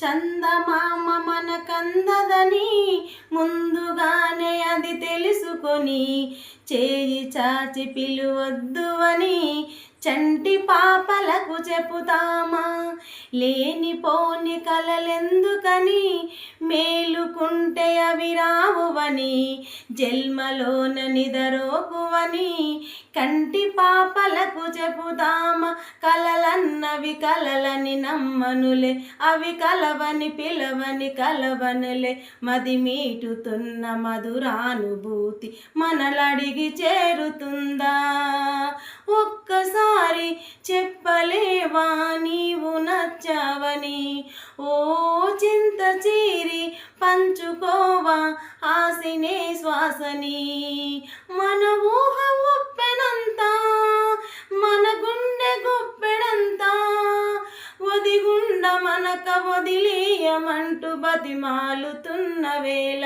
చందమామ మనకందదని ముందుగానే అది తెలుసుకొని చేయి చాచి పిలువద్దు అని చంటి పాపలకు చెప్పుతామా? లేనిపోని కలలెందుకని మేలుకుంటే అవి రావువని జన్మలోన నిదరోకువని కంటి పాపలకు చెప్పుతామా? కలలన్నవి కలలని నమ్మనులే, అవి కలవని పిలవని కలవనులే. మది మీటుతున్న మధురానుభూతి మనలడిగి చేరుతుందా? ఒక్కసారి చెప్పలేవా నీవు నచ్చావని? ఓ చింత చీరి పంచుకోవా ఆసినే శ్వాసని. మన ఊహ ఉప్పెనంత, మన గుండె గుప్పెడంత, ఒదిగుండ మనక వదిలేయమంటూ బతిమాలుతున్న వేళ